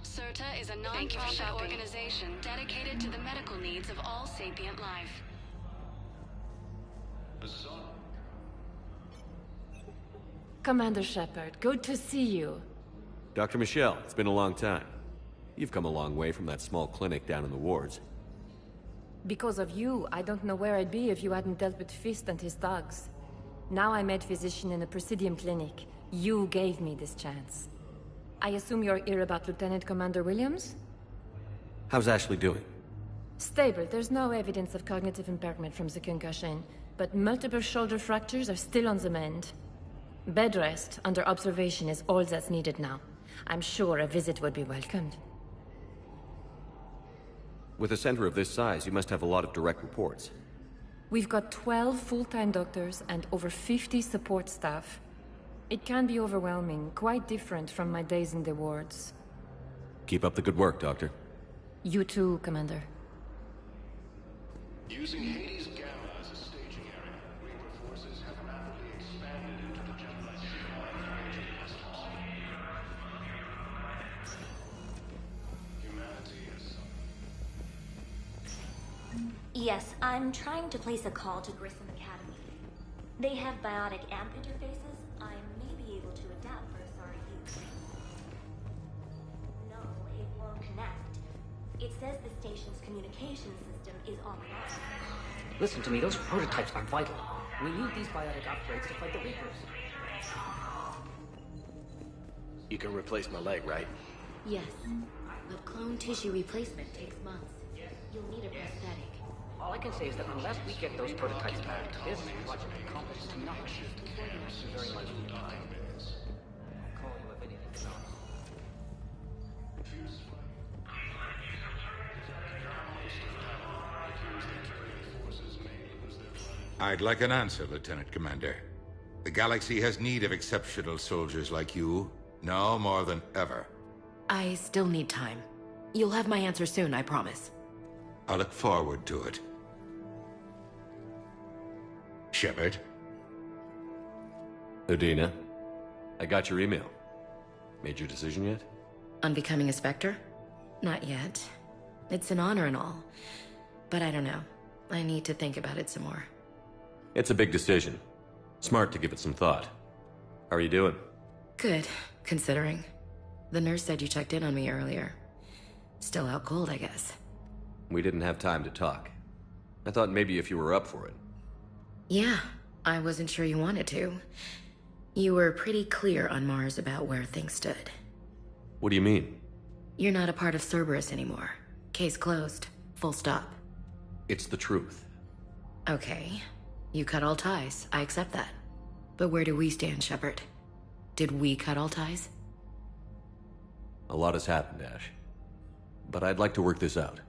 CERTA is a non-profit organization dedicated to the medical needs of all sapient life. Commander Shepard, good to see you. Dr. Michelle, it's been a long time. You've come a long way from that small clinic down in the wards. Because of you, I don't know where I'd be if you hadn't dealt with Fist and his thugs. Now I'm head physician in a Presidium clinic. You gave me this chance. I assume you're here about Lieutenant Commander Williams? How's Ashley doing? Stable. There's no evidence of cognitive impairment from the concussion, but multiple shoulder fractures are still on the mend. Bed rest under observation is all that's needed now. I'm sure a visit would be welcomed. With a center of this size, you must have a lot of direct reports. We've got 12 full-time doctors and over 50 support staff. It can be overwhelming, quite different from my days in the wards. Keep up the good work, Doctor. You too, Commander. Using Hades Gamma as a staging area, Reaper forces have rapidly expanded into the generalized humanity is... Yes, I'm trying to place a call to Grissom Academy. They have biotic amp interfaces. I may be able to adapt for SRE use. No, it won't connect. It says the station's communication system is offline. Listen to me, those prototypes are vital. We need these biotic upgrades to fight the Reapers. You can replace my leg, right? Yes, but clone tissue replacement takes months. You'll need a prosthetic. All I can say is that unless we get those prototypes back, this project accomplishes nothing. Thank you very much for your time. I'll call you if anything's wrong. I'd like an answer, Lieutenant Commander. The galaxy has need of exceptional soldiers like you, now more than ever. I still need time. You'll have my answer soon, I promise. I look forward to it. Shepard? Udina, I got your email. Made your decision yet? On becoming a Spectre? Not yet. It's an honor and all. But I don't know. I need to think about it some more. It's a big decision. Smart to give it some thought. How are you doing? Good, considering. The nurse said you checked in on me earlier. Still out cold, I guess. We didn't have time to talk. I thought maybe if you were up for it. Yeah, I wasn't sure you wanted to. You were pretty clear on Mars about where things stood. What do you mean? You're not a part of Cerberus anymore. Case closed. Full stop. It's the truth. Okay. You cut all ties. I accept that. But where do we stand, Shepard? Did we cut all ties? A lot has happened, Ash. But I'd like to work this out.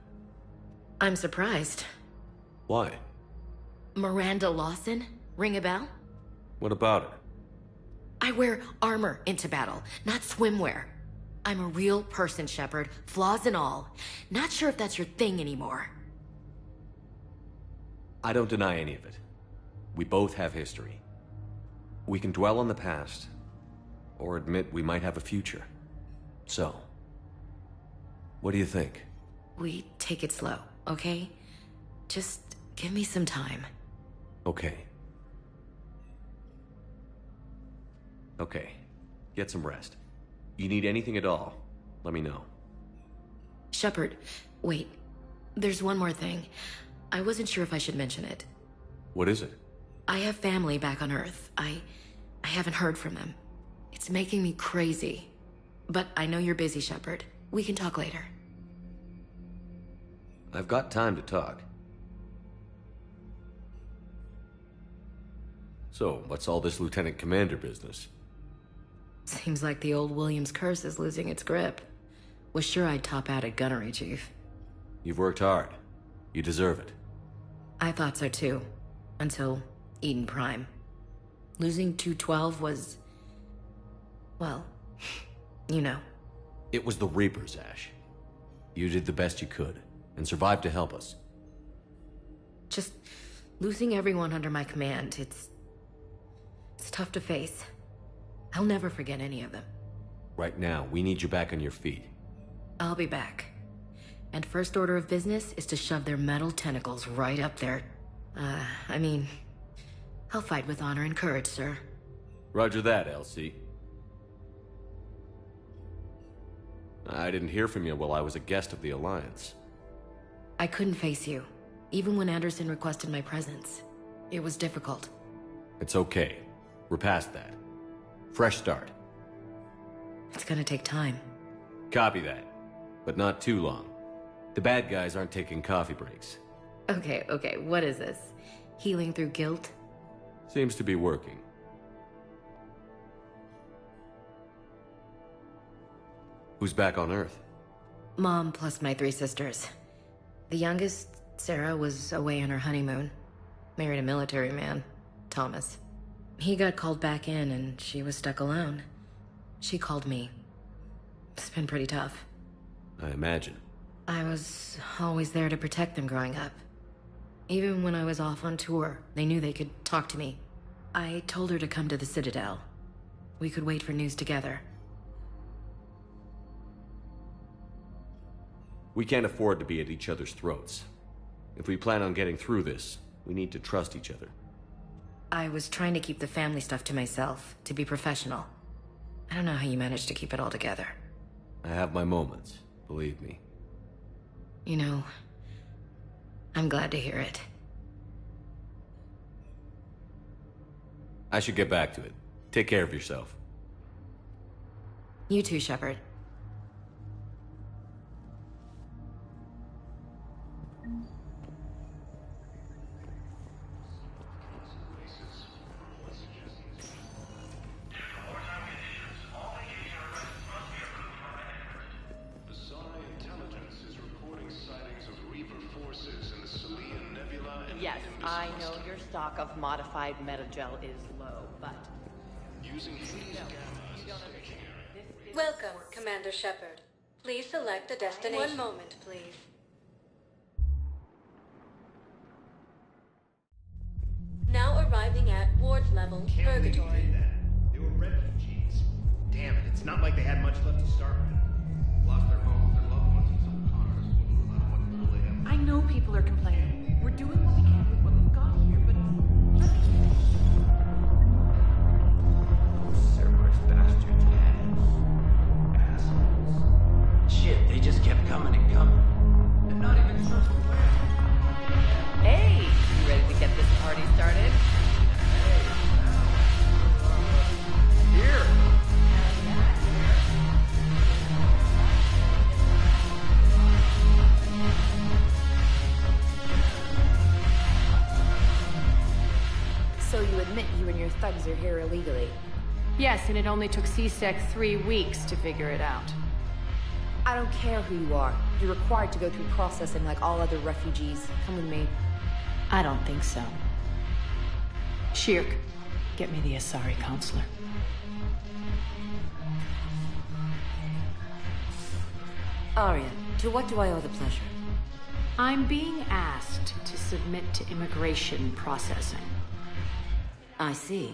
I'm surprised. Why? Miranda Lawson? Ring a bell? What about her? I wear armor into battle, not swimwear. I'm a real person, Shepard, flaws and all. Not sure if that's your thing anymore. I don't deny any of it. We both have history. We can dwell on the past, or admit we might have a future. So, what do you think? We take it slow, okay? Just give me some time. Okay. Okay. Get some rest. You need anything at all, let me know. Shepard, wait. There's one more thing. I wasn't sure if I should mention it. What is it? I have family back on Earth. I haven't heard from them. It's making me crazy. But I know you're busy, Shepard. We can talk later. I've got time to talk. So, what's all this Lieutenant Commander business? Seems like the old Williams curse is losing its grip. Was sure I'd top out at gunnery, Chief. You've worked hard. You deserve it. I thought so too. Until Eden Prime. Losing 212 was... well, you know. It was the Reapers, Ash. You did the best you could, and survived to help us. Just losing everyone under my command, it's tough to face. I'll never forget any of them. Right now, we need you back on your feet. I'll be back. And first order of business is to shove their metal tentacles right up there. I mean, I'll fight with honor and courage, sir. Roger that, Elsie. I didn't hear from you while I was a guest of the Alliance. I couldn't face you, even when Anderson requested my presence. It was difficult. It's okay. We're past that. Fresh start. It's gonna take time. Copy that. But not too long. The bad guys aren't taking coffee breaks. Okay, what is this? Healing through guilt? Seems to be working. Who's back on Earth? Mom plus my 3 sisters. The youngest, Sarah, was away on her honeymoon. Married a military man, Thomas. He got called back in and she was stuck alone. She called me. It's been pretty tough. I imagine. I was always there to protect them growing up. Even when I was off on tour, they knew they could talk to me. I told her to come to the Citadel. We could wait for news together. We can't afford to be at each other's throats. If we plan on getting through this, we need to trust each other. I was trying to keep the family stuff to myself, to be professional. I don't know how you managed to keep it all together. I have my moments, believe me. You know, I'm glad to hear it. I should get back to it. Take care of yourself. You too, Shepard. Yes, I know your stock of modified metagel is low, but... Welcome, Commander Shepard. Please select a destination. One moment, please. Now arriving at ward level Purgatory. They were refugees. Damn it, it's not like they had much left to start with. Lost their homes, their loved ones, and some cars. I don't know what rule they have. I know people are complaining. We're doing what we can with what we've got here, but... Cerberus bastards, assholes. Shit, they just kept coming and coming. And not even circle where. Hey, you ready to get this party started? Here! So you admit you and your thugs are here illegally? Yes, and it only took CSEC 3 weeks to figure it out. I don't care who you are. You're required to go through processing like all other refugees. Come with me. I don't think so. Shirk, get me the Asari counselor. Arya, to what do I owe the pleasure? I'm being asked to submit to immigration processing. I see.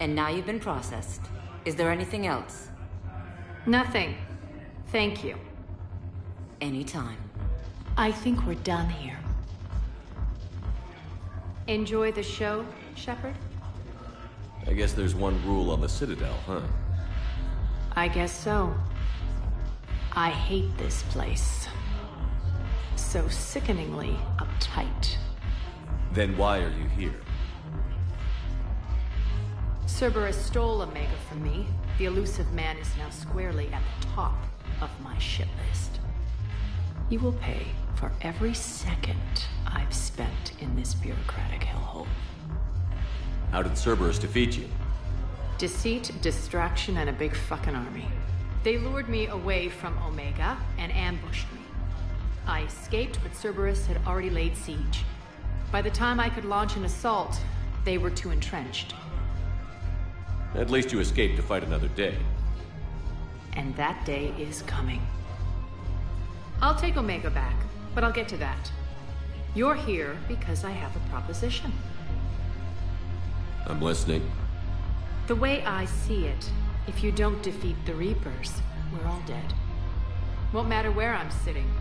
And now you've been processed. Is there anything else? Nothing. Thank you. Anytime. I think we're done here. Enjoy the show, Shepard? I guess there's one rule on the Citadel, huh? I guess so. I hate this place. So sickeningly uptight. Then why are you here? Cerberus stole Omega from me. The elusive man is now squarely at the top of my shit list. He will pay for every second I've spent in this bureaucratic hellhole. How did Cerberus defeat you? Deceit, distraction, and a big fucking army. They lured me away from Omega and ambushed me. I escaped, but Cerberus had already laid siege. By the time I could launch an assault, they were too entrenched. At least you escaped to fight another day. And that day is coming. I'll take Omega back, but I'll get to that. You're here because I have a proposition. I'm listening. The way I see it, if you don't defeat the Reapers, we're all dead. Won't matter where I'm sitting.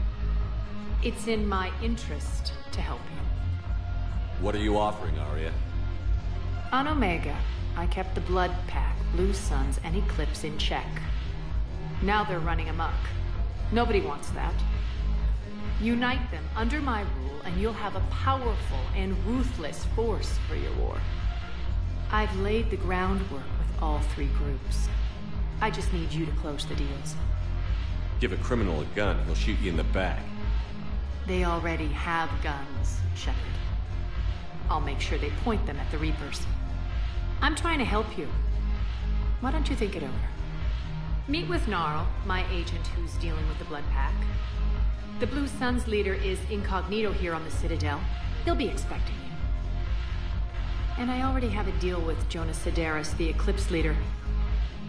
It's in my interest to help you. What are you offering, Arya? On Omega, I kept the Blood Pack, Blue Suns, and Eclipse in check. Now they're running amok. Nobody wants that. Unite them under my rule, and you'll have a powerful and ruthless force for your war. I've laid the groundwork with all 3 groups. I just need you to close the deals. Give a criminal a gun, he'll shoot you in the back. They already have guns, Shepard. I'll make sure they point them at the Reapers. I'm trying to help you. Why don't you think it over? Meet with Gnarl, my agent who's dealing with the Blood Pack. The Blue Suns leader is incognito here on the Citadel. He'll be expecting you. And I already have a deal with Jonas Sedaris, the Eclipse leader.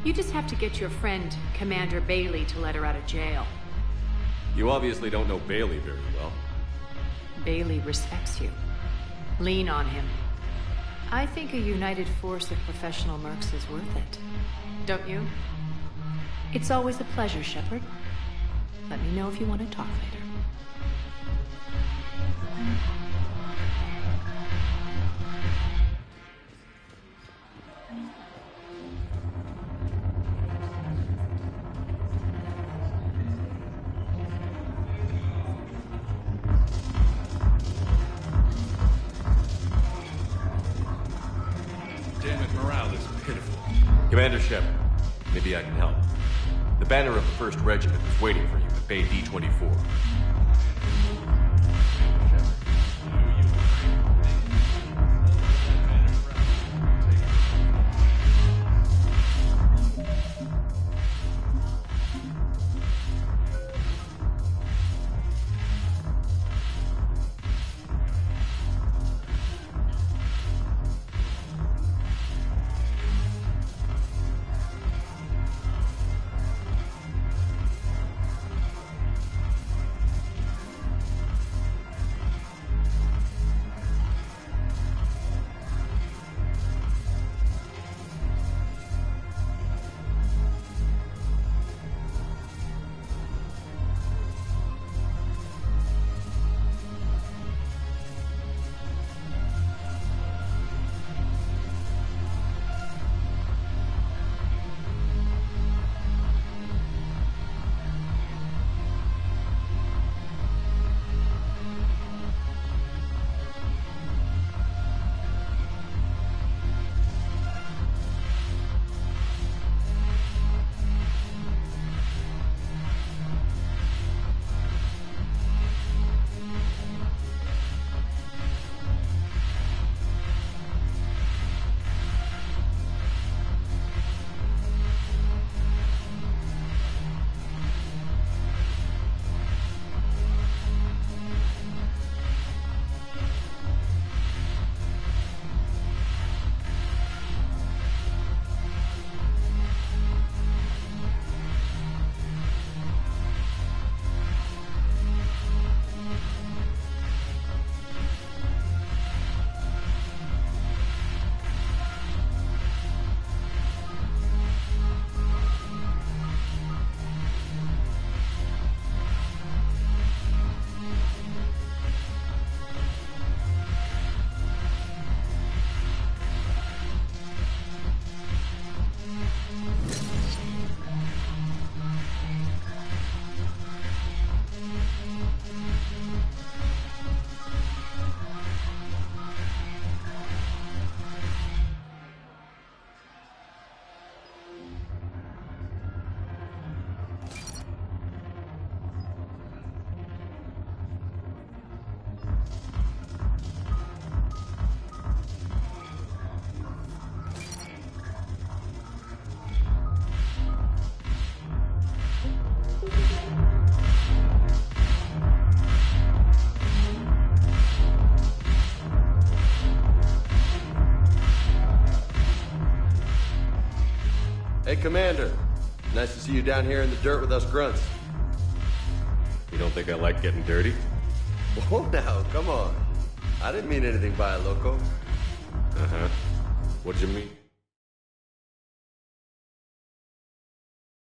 You just have to get your friend, Commander Bailey, to let her out of jail. You obviously don't know Bailey very well. Bailey respects you. Lean on him. I think a united force of professional mercs is worth it. Don't you? It's always a pleasure, Shepard. Let me know if you want to talk later. Damn it, morale is pitiful. Commander Shepard, maybe I can help. The banner of the 1st Regiment is waiting for you at Bay D-24. Commander. Nice to see you down here in the dirt with us grunts. You don't think I like getting dirty? Oh, now, come on. I didn't mean anything by it, loco. Uh-huh. What'd you mean?